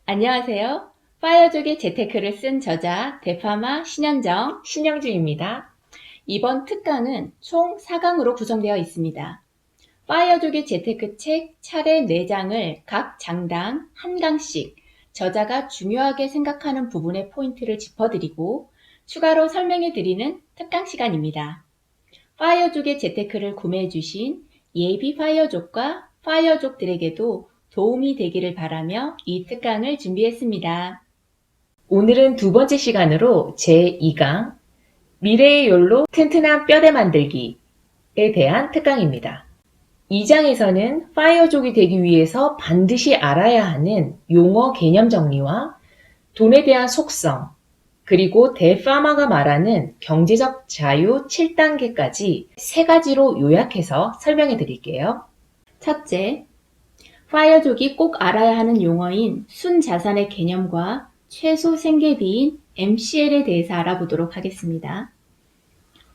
안녕하세요. 파이어족의 재테크를 쓴 저자 대파마 신현정, 신영주입니다. 이번 특강은 총 4강으로 구성되어 있습니다. 파이어족의 재테크 책 차례 4장을 각 장당 한 강씩 저자가 중요하게 생각하는 부분의 포인트를 짚어드리고 추가로 설명해드리는 특강 시간입니다. 파이어족의 재테크를 구매해주신 예비 파이어족과 파이어족들에게도 도움이 되기를 바라며 이 특강을 준비했습니다. 오늘은 두 번째 시간으로 제2강 미래의 욜로 튼튼한 뼈대 만들기에 대한 특강입니다. 2장에서는 파이어족이 되기 위해서 반드시 알아야 하는 용어 개념 정리와 돈에 대한 속성, 그리고 대파마가 말하는 경제적 자유 7단계까지 3가지로 요약해서 설명해 드릴게요. 첫째, 파이어족이 꼭 알아야 하는 용어인 순자산의 개념과 최소 생계비인 MCL에 대해서 알아보도록 하겠습니다.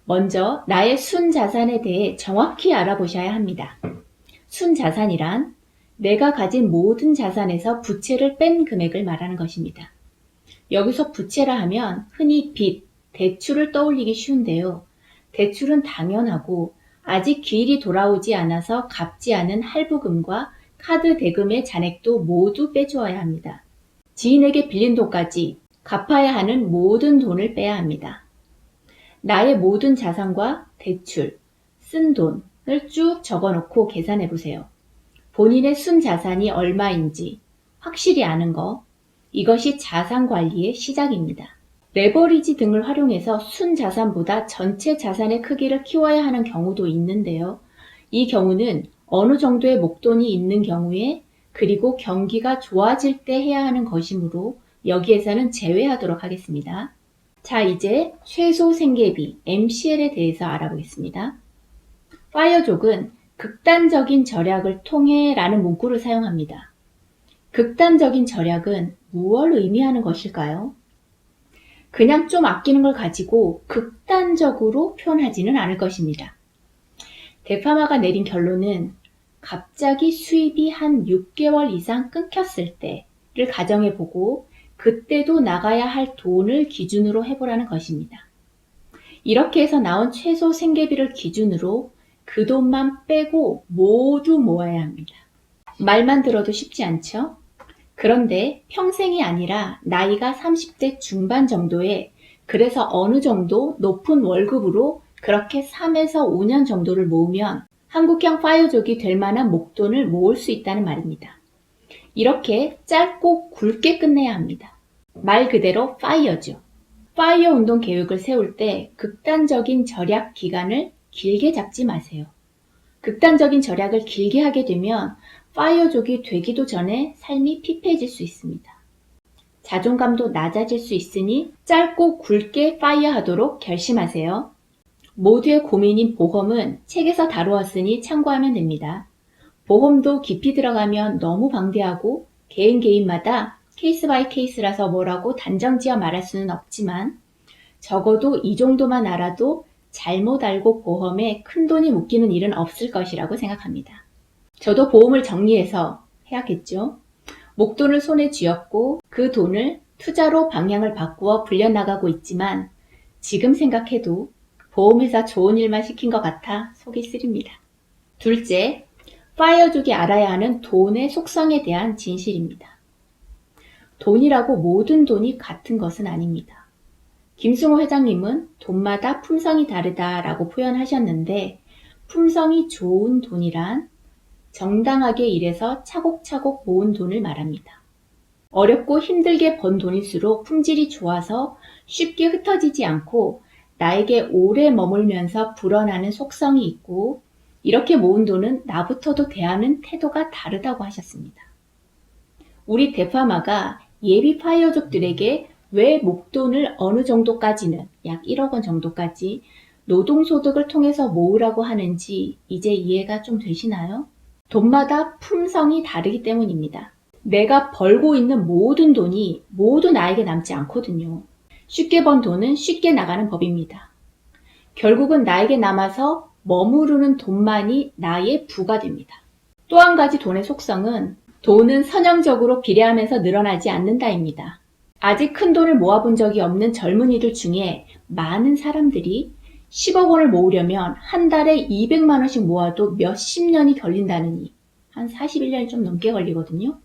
먼저 나의 순자산에 대해 정확히 알아보셔야 합니다. 순자산이란 내가 가진 모든 자산에서 부채를 뺀 금액을 말하는 것입니다. 여기서 부채라 하면 흔히 빚, 대출을 떠올리기 쉬운데요. 대출은 당연하고 아직 기일이 돌아오지 않아서 갚지 않은 할부금과 카드 대금의 잔액도 모두 빼주어야 합니다. 지인에게 빌린 돈까지 갚아야 하는 모든 돈을 빼야 합니다. 나의 모든 자산과 대출, 쓴 돈을 쭉 적어놓고 계산해 보세요. 본인의 순자산이 얼마인지 확실히 아는 거, 이것이 자산 관리의 시작입니다. 레버리지 등을 활용해서 순자산보다 전체 자산의 크기를 키워야 하는 경우도 있는데요. 이 경우는 어느 정도의 목돈이 있는 경우에 그리고 경기가 좋아질 때 해야 하는 것이므로 여기에서는 제외하도록 하겠습니다. 자, 이제 최소 생계비 MCL에 대해서 알아보겠습니다. 파이어족은 극단적인 절약을 통해 라는 문구를 사용합니다. 극단적인 절약은 무엇을 의미하는 것일까요? 그냥 좀 아끼는 걸 가지고 극단적으로 표현하지는 않을 것입니다. 대파마가 내린 결론은 갑자기 수입이 한 6개월 이상 끊겼을 때를 가정해보고 그때도 나가야 할 돈을 기준으로 해보라는 것입니다. 이렇게 해서 나온 최소 생계비를 기준으로 그 돈만 빼고 모두 모아야 합니다. 말만 들어도 쉽지 않죠? 그런데 평생이 아니라 나이가 30대 중반 정도에 그래서 어느 정도 높은 월급으로 그렇게 3에서 5년 정도를 모으면 한국형 파이어족이 될 만한 목돈을 모을 수 있다는 말입니다. 이렇게 짧고 굵게 끝내야 합니다. 말 그대로 파이어죠. 파이어 운동 계획을 세울 때 극단적인 절약 기간을 길게 잡지 마세요. 극단적인 절약을 길게 하게 되면 파이어족이 되기도 전에 삶이 피폐해질 수 있습니다. 자존감도 낮아질 수 있으니 짧고 굵게 파이어하도록 결심하세요. 모두의 고민인 보험은 책에서 다루었으니 참고하면 됩니다. 보험도 깊이 들어가면 너무 방대하고 개인마다 케이스 바이 케이스라서 뭐라고 단정지어 말할 수는 없지만 적어도 이 정도만 알아도 잘못 알고 보험에 큰 돈이 묶이는 일은 없을 것이라고 생각합니다. 저도 보험을 정리해서 해야겠죠. 목돈을 손에 쥐었고 그 돈을 투자로 방향을 바꾸어 불려나가고 있지만 지금 생각해도 보험회사 좋은 일만 시킨 것 같아 속이 쓰립니다. 둘째, 파이어족이 알아야 하는 돈의 속성에 대한 진실입니다. 돈이라고 모든 돈이 같은 것은 아닙니다. 김승호 회장님은 돈마다 품성이 다르다라고 표현하셨는데 품성이 좋은 돈이란 정당하게 일해서 차곡차곡 모은 돈을 말합니다. 어렵고 힘들게 번 돈일수록 품질이 좋아서 쉽게 흩어지지 않고 나에게 오래 머물면서 불어나는 속성이 있고 이렇게 모은 돈은 나부터도 대하는 태도가 다르다고 하셨습니다. 우리 대파마가 예비 파이어족들에게 왜 목돈을 어느 정도까지는 약 1억 원 정도까지 노동소득을 통해서 모으라고 하는지 이제 이해가 좀 되시나요? 돈마다 품성이 다르기 때문입니다. 내가 벌고 있는 모든 돈이 모두 나에게 남지 않거든요. 쉽게 번 돈은 쉽게 나가는 법입니다. 결국은 나에게 남아서 머무르는 돈만이 나의 부가 됩니다. 또 한 가지 돈의 속성은 돈은 선형적으로 비례하면서 늘어나지 않는다입니다. 아직 큰 돈을 모아본 적이 없는 젊은이들 중에 많은 사람들이 10억 원을 모으려면 한 달에 200만 원씩 모아도 몇십 년이 걸린다느니 한 41년이 좀 넘게 걸리거든요.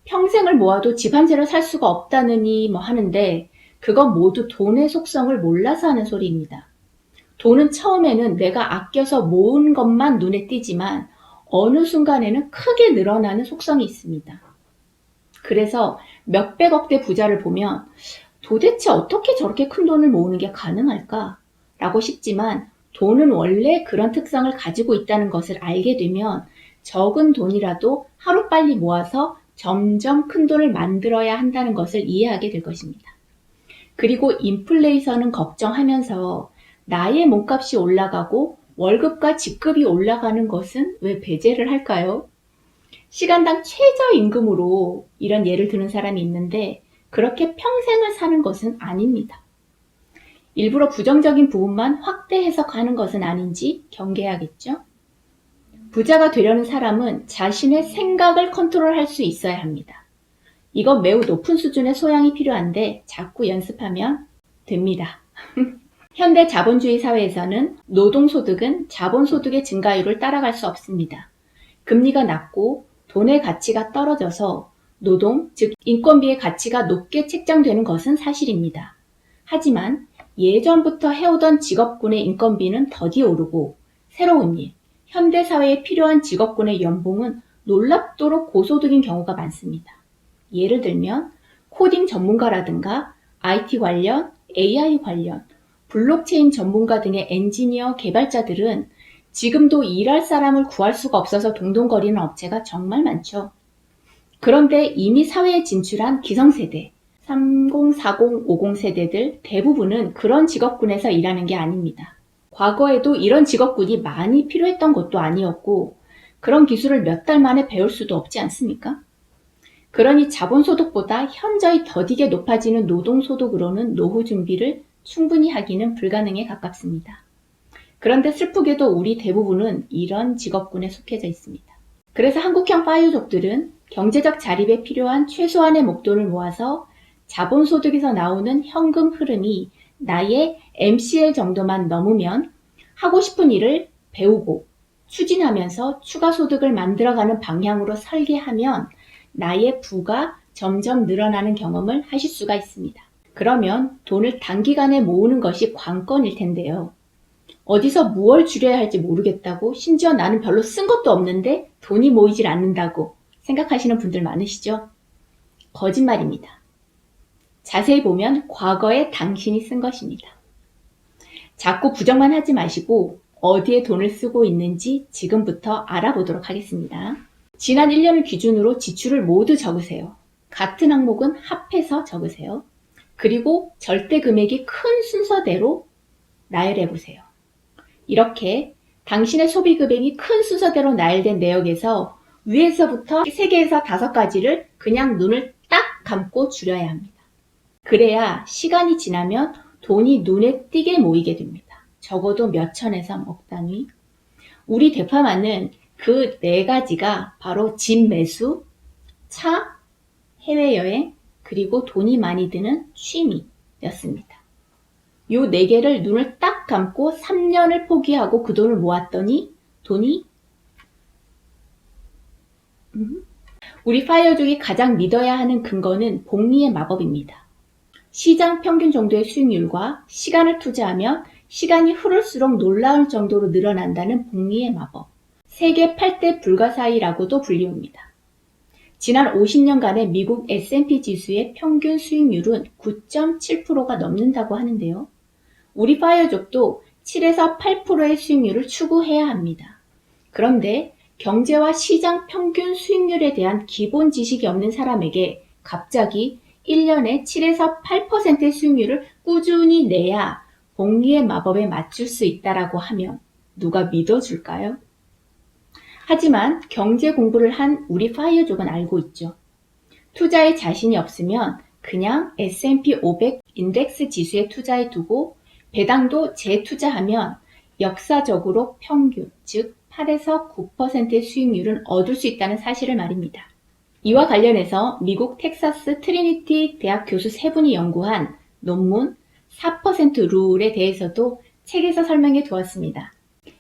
평생을 모아도 집 한 채로 살 수가 없다느니 하는데 그건 모두 돈의 속성을 몰라서 하는 소리입니다. 돈은 처음에는 내가 아껴서 모은 것만 눈에 띄지만 어느 순간에는 크게 늘어나는 속성이 있습니다. 그래서 몇백억대 부자를 보면 도대체 어떻게 저렇게 큰 돈을 모으는 게 가능할까? 라고 싶지만 돈은 원래 그런 특성을 가지고 있다는 것을 알게 되면 적은 돈이라도 하루빨리 모아서 점점 큰 돈을 만들어야 한다는 것을 이해하게 될 것입니다. 그리고 인플레이션은 걱정하면서 나의 몸값이 올라가고 월급과 직급이 올라가는 것은 왜 배제를 할까요? 시간당 최저임금으로 이런 예를 드는 사람이 있는데 그렇게 평생을 사는 것은 아닙니다. 일부러 부정적인 부분만 확대 해석하는 것은 아닌지 경계해야겠죠? 부자가 되려는 사람은 자신의 생각을 컨트롤할 수 있어야 합니다. 이건 매우 높은 수준의 소양이 필요한데 자꾸 연습하면 됩니다. 현대 자본주의 사회에서는 노동소득은 자본소득의 증가율을 따라갈 수 없습니다. 금리가 낮고 돈의 가치가 떨어져서 노동, 즉 인건비의 가치가 높게 책정되는 것은 사실입니다. 하지만 예전부터 해오던 직업군의 인건비는 더디 오르고 새로운 일, 현대사회에 필요한 직업군의 연봉은 놀랍도록 고소득인 경우가 많습니다. 예를 들면 코딩 전문가라든가 IT 관련, AI 관련, 블록체인 전문가 등의 엔지니어 개발자들은 지금도 일할 사람을 구할 수가 없어서 동동거리는 업체가 정말 많죠. 그런데 이미 사회에 진출한 기성세대, 30, 40, 50 세대들 대부분은 그런 직업군에서 일하는 게 아닙니다. 과거에도 이런 직업군이 많이 필요했던 것도 아니었고 그런 기술을 몇 달 만에 배울 수도 없지 않습니까? 그러니 자본소득보다 현저히 더디게 높아지는 노동소득으로는 노후 준비를 충분히 하기는 불가능에 가깝습니다. 그런데 슬프게도 우리 대부분은 이런 직업군에 속해져 있습니다. 그래서 한국형 파이어족들은 경제적 자립에 필요한 최소한의 목돈을 모아서 자본소득에서 나오는 현금 흐름이 나의 MCL 정도만 넘으면 하고 싶은 일을 배우고 추진하면서 추가 소득을 만들어가는 방향으로 설계하면 나의 부가 점점 늘어나는 경험을 하실 수가 있습니다. 그러면 돈을 단기간에 모으는 것이 관건일 텐데요. 어디서 무얼 줄여야 할지 모르겠다고 심지어 나는 별로 쓴 것도 없는데 돈이 모이질 않는다고 생각하시는 분들 많으시죠? 거짓말입니다. 자세히 보면 과거에 당신이 쓴 것입니다. 자꾸 부정만 하지 마시고 어디에 돈을 쓰고 있는지 지금부터 알아보도록 하겠습니다. 지난 1년을 기준으로 지출을 모두 적으세요. 같은 항목은 합해서 적으세요. 그리고 절대 금액이 큰 순서대로 나열해 보세요. 이렇게 당신의 소비 금액이 큰 순서대로 나열된 내역에서 위에서부터 3개에서 5가지를 그냥 눈을 딱 감고 줄여야 합니다. 그래야 시간이 지나면 돈이 눈에 띄게 모이게 됩니다. 적어도 몇 천에서 억 단위. 우리 대파마는 그 4가지가 바로 집 매수, 차, 해외여행, 그리고 돈이 많이 드는 취미였습니다. 요 4개를 눈을 딱 감고 3년을 포기하고 그 돈을 모았더니 돈이 우리 파이어족이 가장 믿어야 하는 근거는 복리의 마법입니다. 시장 평균 정도의 수익률과 시간을 투자하면 시간이 흐를수록 놀라울 정도로 늘어난다는 복리의 마법. 세계 8대 불가사의라고도 불리웁니다. 지난 50년간의 미국 S&P 지수의 평균 수익률은 9.7%가 넘는다고 하는데요. 우리 파이어족도 7에서 8%의 수익률을 추구해야 합니다. 그런데 경제와 시장 평균 수익률에 대한 기본 지식이 없는 사람에게 갑자기 1년에 7에서 8%의 수익률을 꾸준히 내야 복리의 마법에 맞출 수 있다라고 하면 누가 믿어줄까요? 하지만 경제 공부를 한 우리 파이어족은 알고 있죠. 투자에 자신이 없으면 그냥 S&P 500 인덱스 지수에 투자해 두고 배당도 재투자하면 역사적으로 평균, 즉 8에서 9%의 수익률은 얻을 수 있다는 사실을 말입니다. 이와 관련해서 미국 텍사스 트리니티 대학 교수 3분이 연구한 논문 4% 룰에 대해서도 책에서 설명해 두었습니다.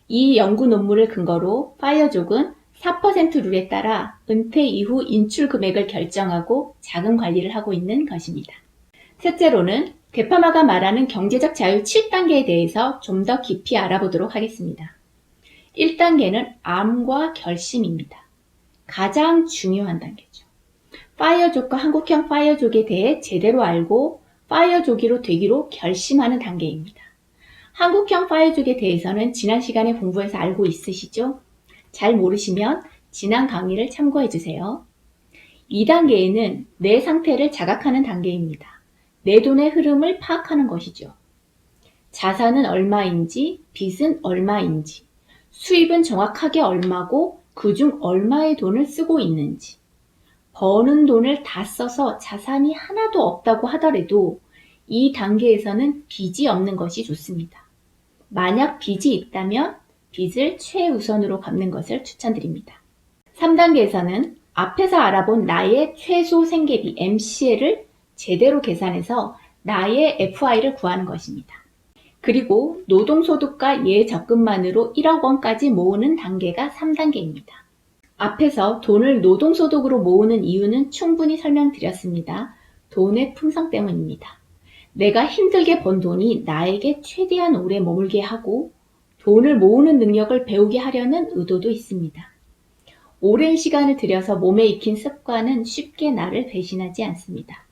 이 연구 논문을 근거로 파이어족은 4% 룰에 따라 은퇴 이후 인출 금액을 결정하고 자금 관리를 하고 있는 것입니다. 셋째로는 대파마가 말하는 경제적 자유 7단계에 대해서 좀 더 깊이 알아보도록 하겠습니다. 1단계는 암과 결심입니다. 가장 중요한 단계죠. 파이어족과 한국형 파이어족에 대해 제대로 알고 파이어족이로 되기로 결심하는 단계입니다. 한국형 파이어족에 대해서는 지난 시간에 공부해서 알고 있으시죠? 잘 모르시면 지난 강의를 참고해 주세요. 2단계에는 내 상태를 자각하는 단계입니다. 내 돈의 흐름을 파악하는 것이죠. 자산은 얼마인지, 빚은 얼마인지, 수입은 정확하게 얼마고 그중 얼마의 돈을 쓰고 있는지, 버는 돈을 다 써서 자산이 하나도 없다고 하더라도 이 단계에서는 빚이 없는 것이 좋습니다. 만약 빚이 있다면 빚을 최우선으로 갚는 것을 추천드립니다. 3단계에서는 앞에서 알아본 나의 최소 생계비 MCL을 제대로 계산해서 나의 FI를 구하는 것입니다. 그리고 노동소득과 예적금만으로 1억 원까지 모으는 단계가 3단계입니다. 앞에서 돈을 노동소득으로 모으는 이유는 충분히 설명드렸습니다. 돈의 품성 때문입니다. 내가 힘들게 번 돈이 나에게 최대한 오래 머물게 하고 돈을 모으는 능력을 배우게 하려는 의도도 있습니다. 오랜 시간을 들여서 몸에 익힌 습관은 쉽게 나를 배신하지 않습니다.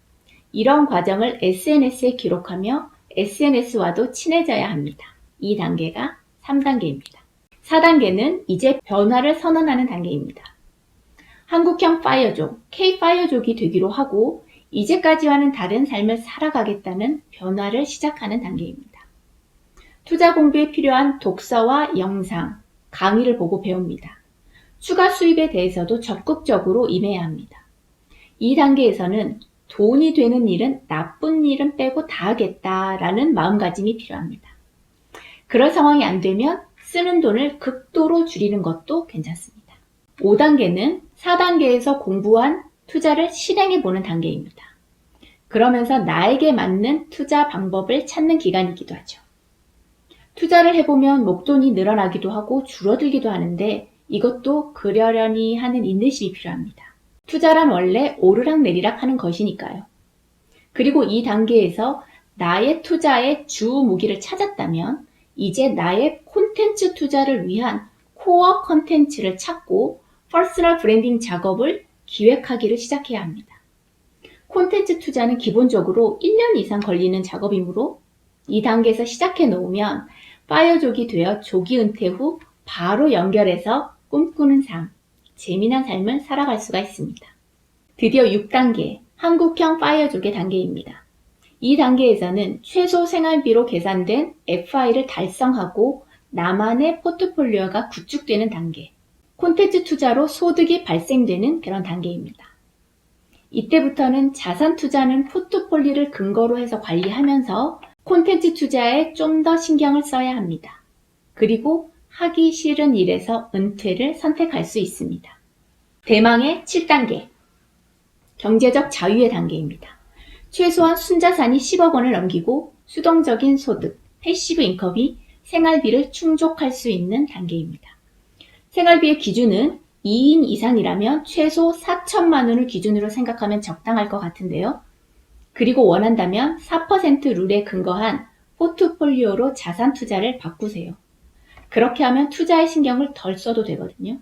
이런 과정을 SNS에 기록하며 SNS와도 친해져야 합니다. 이 단계가 3단계입니다. 4단계는 이제 변화를 선언하는 단계입니다. 한국형 파이어족, K-파이어족이 되기로 하고 이제까지와는 다른 삶을 살아가겠다는 변화를 시작하는 단계입니다. 투자 공부에 필요한 독서와 영상, 강의를 보고 배웁니다. 추가 수입에 대해서도 적극적으로 임해야 합니다. 이 단계에서는 돈이 되는 일은 나쁜 일은 빼고 다 하겠다라는 마음가짐이 필요합니다. 그럴 상황이 안 되면 쓰는 돈을 극도로 줄이는 것도 괜찮습니다. 5단계는 4단계에서 공부한 투자를 실행해 보는 단계입니다. 그러면서 나에게 맞는 투자 방법을 찾는 기간이기도 하죠. 투자를 해보면 목돈이 늘어나기도 하고 줄어들기도 하는데 이것도 그러려니 하는 인내심이 필요합니다. 투자란 원래 오르락내리락 하는 것이니까요. 그리고 이 단계에서 나의 투자의 주 무기를 찾았다면 이제 나의 콘텐츠 투자를 위한 코어 콘텐츠를 찾고 퍼스널 브랜딩 작업을 기획하기를 시작해야 합니다. 콘텐츠 투자는 기본적으로 1년 이상 걸리는 작업이므로 이 단계에서 시작해 놓으면 파이어족이 되어 조기 은퇴 후 바로 연결해서 꿈꾸는 삶, 재미난 삶을 살아갈 수가 있습니다. 드디어 6단계, 한국형 파이어족의 단계입니다. 이 단계에서는 최소 생활비로 계산된 FI를 달성하고 나만의 포트폴리오가 구축되는 단계, 콘텐츠 투자로 소득이 발생되는 그런 단계입니다. 이때부터는 자산 투자는 포트폴리오를 근거로 해서 관리하면서 콘텐츠 투자에 좀 더 신경을 써야 합니다. 그리고 하기 싫은 일에서 은퇴를 선택할 수 있습니다. 대망의 7단계, 경제적 자유의 단계입니다. 최소한 순자산이 10억 원을 넘기고 수동적인 소득, 패시브 인컴이 생활비를 충족할 수 있는 단계입니다. 생활비의 기준은 2인 이상이라면 최소 4천만 원을 기준으로 생각하면 적당할 것 같은데요. 그리고 원한다면 4% 룰에 근거한 포트폴리오로 자산 투자를 바꾸세요. 그렇게 하면 투자에 신경을 덜 써도 되거든요.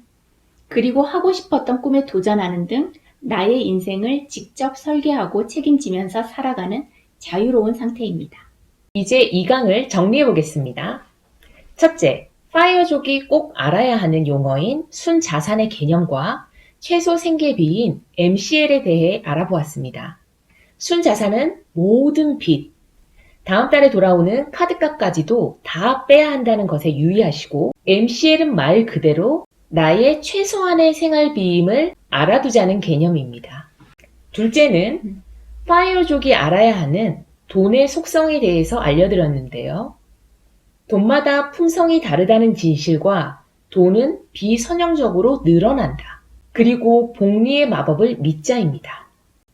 그리고 하고 싶었던 꿈에 도전하는 등 나의 인생을 직접 설계하고 책임지면서 살아가는 자유로운 상태입니다. 이제 이 강을 정리해 보겠습니다. 첫째, 파이어족이 꼭 알아야 하는 용어인 순자산의 개념과 최소 생계비인 MCL에 대해 알아보았습니다. 순자산은 모든 빚, 다음 달에 돌아오는 카드값까지도 다 빼야 한다는 것에 유의하시고 MCL은 말 그대로 나의 최소한의 생활비임을 알아두자는 개념입니다. 둘째는 파이어족이 알아야 하는 돈의 속성에 대해서 알려드렸는데요. 돈마다 품성이 다르다는 진실과 돈은 비선형적으로 늘어난다. 그리고 복리의 마법을 믿자입니다.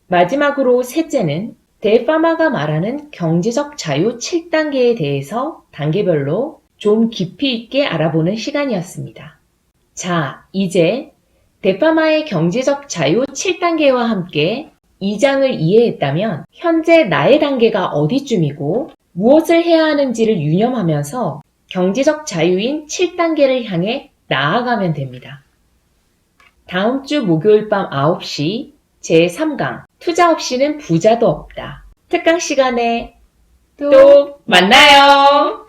마지막으로 셋째는 데파마가 말하는 경제적 자유 7단계에 대해서 단계별로 좀 깊이 있게 알아보는 시간이었습니다. 자, 이제 데파마의 경제적 자유 7단계와 함께 2장을 이해했다면 현재 나의 단계가 어디쯤이고 무엇을 해야 하는지를 유념하면서 경제적 자유인 7단계를 향해 나아가면 됩니다. 다음 주 목요일 밤 9시 제3강 투자 없이는 부자도 없다. 특강 시간에 또 만나요.